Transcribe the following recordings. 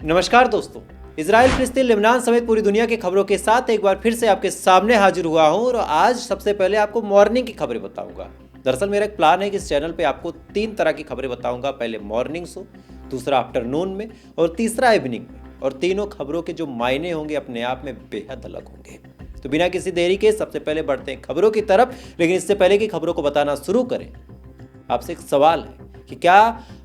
नमस्कार दोस्तों, इजराइल, फिलिस्तीन, लेबनान समेत पूरी दुनिया की खबरों के साथ एक बार फिर से आपके सामने हाजिर हुआ हूं और आज सबसे पहले आपको मॉर्निंग की खबरें बताऊंगा। दरअसल मेरा एक प्लान है कि इस चैनल पे आपको 3 तरह की खबरें बताऊंगा। पहले मॉर्निंग शो, दूसरा आफ्टरनून में और तीसरा इवनिंग में। और तीनों खबरों के जो मायने होंगे अपने आप में बेहद अलग होंगे। तो बिना किसी देरी के सबसे पहले बढ़ते हैं खबरों की तरफ। लेकिन इससे पहले कि खबरों को बताना शुरू करें, आपसे एक सवाल है कि क्या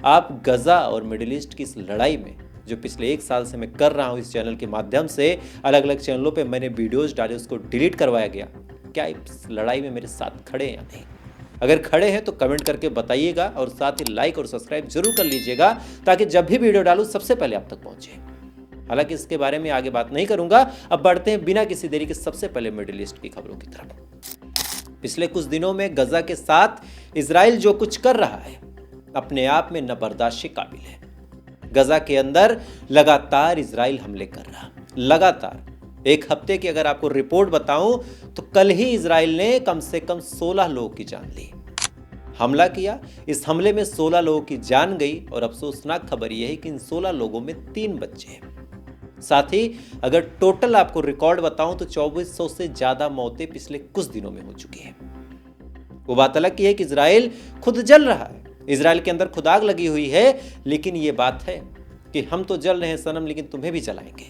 आप गजा और मिडिल ईस्ट की इस लड़ाई में, जो पिछले 1 साल से मैं कर रहा हूं इस चैनल के माध्यम से, अलग अलग चैनलों पे मैंने वीडियोस डाले, उसको डिलीट करवाया गया, क्या इस लड़ाई में मेरे साथ खड़े हैं या नहीं? अगर खड़े हैं तो कमेंट करके बताइएगा और साथ ही लाइक और सब्सक्राइब जरूर कर लीजिएगा ताकि जब भी वीडियो डालूं सबसे पहले आप तक पहुंचे। हालांकि इसके बारे में आगे बात नहीं करूंगा। अब बढ़ते हैं बिना किसी देरी के सबसे पहले मिडिल ईस्ट की खबरों की तरफ। पिछले कुछ दिनों में गजा के साथ इजराइल जो कुछ कर रहा है अपने आप में न बर्दाश्त काबिल है। गजा के अंदर लगातार इजराइल हमले कर रहा, लगातार। एक हफ्ते की अगर आपको रिपोर्ट बताऊं तो कल ही इजराइल ने कम से कम 16 लोगों की जान ली, हमला किया। इस हमले में 16 लोगों की जान गई और अफसोसनाक खबर यह है कि इन 16 लोगों में 3 बच्चे हैं। साथ ही अगर टोटल आपको रिकॉर्ड बताऊं तो 2400 से ज्यादा मौतें पिछले कुछ दिनों में हो चुकी हैं। वो बात अलग की है कि इजराइल खुद जल रहा है, इजराइल के अंदर खुद आग लगी हुई है, लेकिन ये बात है कि हम तो जल रहे हैं सनम, लेकिन तुम्हें भी जलाएंगे।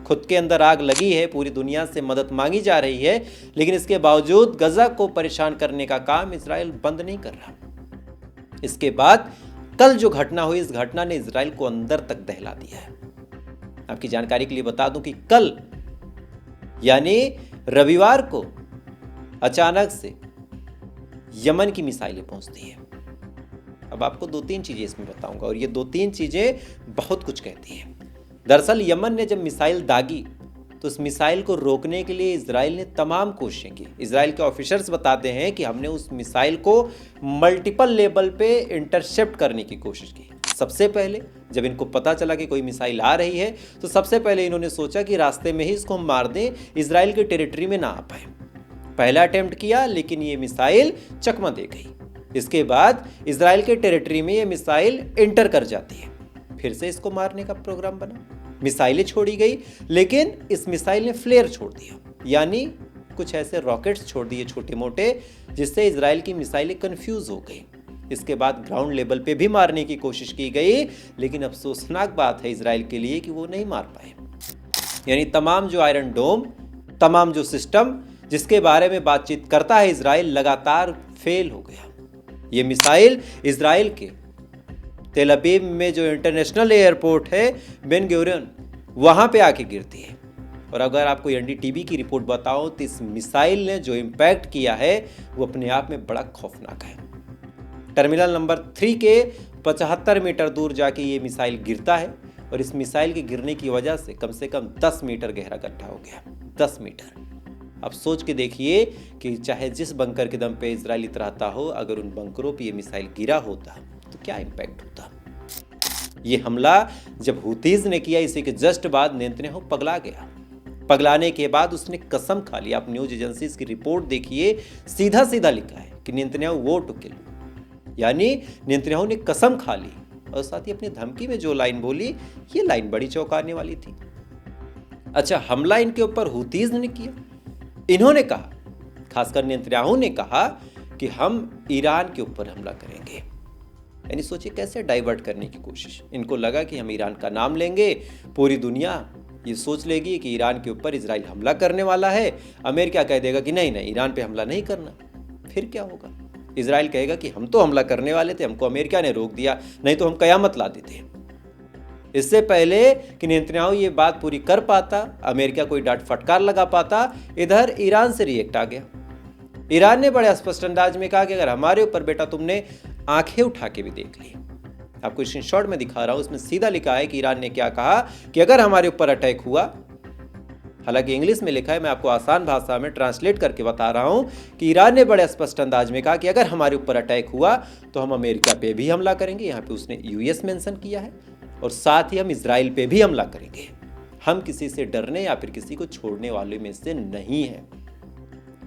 खुद के अंदर आग लगी है, पूरी दुनिया से मदद मांगी जा रही है, लेकिन इसके बावजूद गजा को परेशान करने का काम इजराइल बंद नहीं कर रहा। इसके बाद कल जो घटना हुई, इस घटना ने इजराइल को अंदर तक दहला दिया है। आपकी जानकारी के लिए बता दूं कि कल यानी रविवार को अचानक से यमन की मिसाइलें पहुंचती हैं। अब आपको 2-3 चीजें इसमें बताऊंगा और ये 2-3 चीजें बहुत कुछ कहती हैं। दरअसल यमन ने जब मिसाइल दागी तो उस मिसाइल को रोकने के लिए इजराइल ने तमाम कोशिशें की। इजराइल के ऑफिसर्स बताते हैं कि हमने उस मिसाइल को मल्टीपल लेवल पे इंटरसेप्ट करने की कोशिश की। सबसे पहले जब इनको पता चला कि कोई मिसाइल आ रही है तो सबसे पहले इन्होंने सोचा कि रास्ते में ही इसको हम मार दें, इजराइल के टेरिटरी में ना आ पाए। पहला अटेम्प्ट किया, लेकिन ये मिसाइल चकमा दे गई। इसके बाद इजराइल के टेरिटरी में ये मिसाइल एंटर कर जाती है। फिर से इसको मारने का प्रोग्राम बना, मिसाइलें छोड़ी गई, लेकिन इस मिसाइल ने फ्लेयर छोड़ दिया, यानी कुछ ऐसे रॉकेट्स छोड़ दिए छोटे मोटे, जिससे इजराइल की मिसाइलें कंफ्यूज हो गई। इसके बाद ग्राउंड लेवल पे भी मारने की कोशिश की गई, लेकिन अफसोसनाक बात है इजराइल के लिए कि वो नहीं मार पाए। यानी तमाम जो आयरन डोम, तमाम जो सिस्टम जिसके बारे में बातचीत करता है इजराइल, लगातार फेल हो गया। ये मिसाइल इजराइल के तेल अवीव में जो इंटरनेशनल एयरपोर्ट है बेन गुरियन, वहां पे आके गिरती है। और अगर आपको एनडीटीवी की रिपोर्ट बताओ तो इस मिसाइल ने जो इम्पैक्ट किया है वो अपने आप में बड़ा खौफनाक है। टर्मिनल नंबर 3 के 75 मीटर दूर जाके ये मिसाइल गिरता है और इस मिसाइल के गिरने की वजह से कम 10 मीटर गहरा गड्ढा हो गया। 10 मीटर। अब सोच के देखिए कि चाहे जिस बंकर के दम पे इजराइल इतराता हो, अगर उन बंकरों पे ये मिसाइल गिरा होता तो क्या इम्पैक्ट होता। ये हमला जब हुतीज ने किया, इसी के जस्ट बाद नेतन्याहू पगला गया। पगलाने के बाद उसने कसम खा लिया। आप न्यूज एजेंसीज की रिपोर्ट देखिए, सीधा सीधा लिखा है कि नेतन्याहू वो टू किल, यानी नेतन्याहू ने कसम खा ली। और साथ ही अपनी धमकी में जो लाइन बोली, ये लाइन बड़ी चौंकाने वाली थी। अच्छा, हमला इनके ऊपर हुतीज ने किया। इन्होंने कहा, खासकर नेतन्याहू ने कहा कि हम ईरान के ऊपर हमला करेंगे। यानी सोचिए कैसे डाइवर्ट करने की कोशिश। इनको लगा कि हम ईरान का नाम लेंगे, पूरी दुनिया ये सोच लेगी कि ईरान के ऊपर इजराइल हमला करने वाला है। अमेरिका कह देगा कि नहीं नहीं, ईरान पे हमला नहीं करना। फिर क्या होगा? इजराइल कहेगा कि हम तो हमला करने वाले थे, हमको अमेरिका ने रोक दिया, नहीं तो हम कयामत ला देते। इससे पहले कि नेतन्याहू ये बात पूरी कर पाता, अमेरिका कोई डांट फटकार लगा पाता, इधर ईरान से रिएक्ट आ गया। ईरान ने बड़े स्पष्ट अंदाज में कहा कि अगर हमारे ऊपर बेटा तुमने आंखें उठा के भी देख ली, आपको स्क्रीनशॉट में दिखा रहा हूं, उसमें सीधा लिखा है कि ईरान ने क्या कहा कि अगर हमारे ऊपर अटैक हुआ, हालांकि इंग्लिश में लिखा है, मैं आपको आसान भाषा में ट्रांसलेट करके बता रहा हूं कि ईरान ने बड़े स्पष्ट अंदाज में कहा कि अगर हमारे ऊपर अटैक हुआ तो हम अमेरिका पे भी हमला करेंगे। यहाँ पे उसने यूएस मेंशन किया है, और साथ ही हम इजराइल पे भी हमला करेंगे। हम किसी से डरने या फिर किसी को छोड़ने वाले में से नहीं है।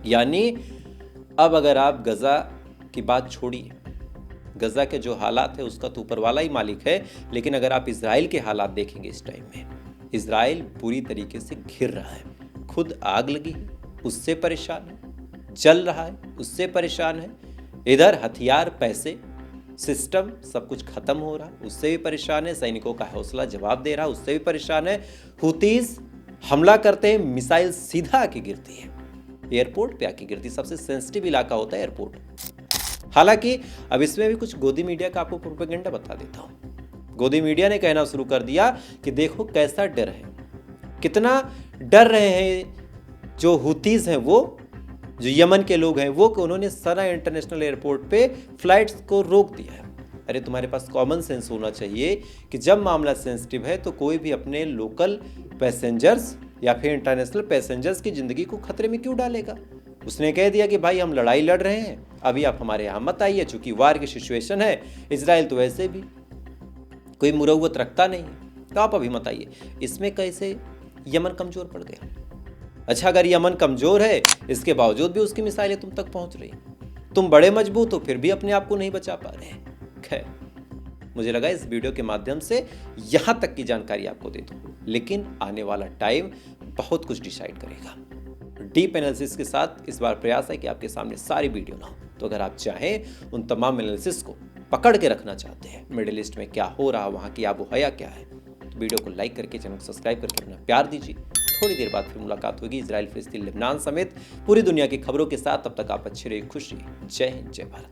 यानी अब अगर आप गजा की बात छोड़िए, गजा के जो हालात है उसका तो ऊपर वाला ही मालिक है, लेकिन अगर आप इजराइल के हालात देखेंगे इस टाइम में, इजराइल पूरी तरीके से घिर रहा है। खुद आग लगी है उससे परेशान है, जल रहा है उससे परेशान है, इधर हथियार, पैसे, सिस्टम सब कुछ खत्म हो रहा है उससे भी परेशान है, सैनिकों का हौसला जवाब दे रहा है उससे भी परेशान है। हुतीज हमला करते हैं, मिसाइल सीधा आके गिरती है, एयरपोर्ट पे आके गिरती, सबसे सेंसिटिव इलाका होता है एयरपोर्ट। हालांकि अब इसमें भी कुछ गोदी मीडिया का आपको प्रोपेगेंडा बता देता हूं। गोदी मीडिया ने कहना शुरू कर दिया कि देखो कैसा डर है, कितना डर रहे हैं जो हुतीज हैं, वो जो यमन के लोग हैं वो, कि उन्होंने सना इंटरनेशनल एयरपोर्ट पे फ्लाइट्स को रोक दिया है। अरे तुम्हारे पास कॉमन सेंस होना चाहिए कि जब मामला सेंसिटिव है तो कोई भी अपने लोकल पैसेंजर्स या फिर इंटरनेशनल पैसेंजर्स की ज़िंदगी को खतरे में क्यों डालेगा। उसने कह दिया कि भाई हम लड़ाई लड़ रहे हैं, अभी आप हमारे यहाँ मत आइए, चूंकि वार की सिचुएशन है, इजराइल तो वैसे भी कोई मुरव्वत रखता नहीं है, तो आप अभी मत आइए। इसमें कैसे यमन कमज़ोर पड़ गया। अच्छा, अगर यमन कमज़ोर है इसके बावजूद भी उसकी मिसाइलें तुम तक पहुँच रही, तुम बड़े मजबूत हो फिर भी अपने आप को नहीं बचा पा रहे। खैर, मुझे लगा इस वीडियो के माध्यम से यहाँ तक की जानकारी आपको दे दूँ, लेकिन आने वाला टाइम बहुत कुछ डिसाइड करेगा। डीप एनालिसिस के साथ इस बार प्रयास है कि आपके सामने सारी वीडियो ना हो, तो अगर आप चाहें उन तमाम एनालिसिस को पकड़ के रखना चाहते हैं, मिडिल ईस्ट में क्या हो रहा, वहाँ की आबो हया क्या है, तो वीडियो को लाइक करके, चैनल को सब्सक्राइब करके अपना प्यार दीजिए। थोड़ी देर बाद फिर मुलाकात होगी इजराइल, फिलिस्तीन, लेबनान समेत पूरी दुनिया की खबरों के साथ। तब तक आप अच्छे रहिए, खुश रहिए। जय हिंद, जय भारत।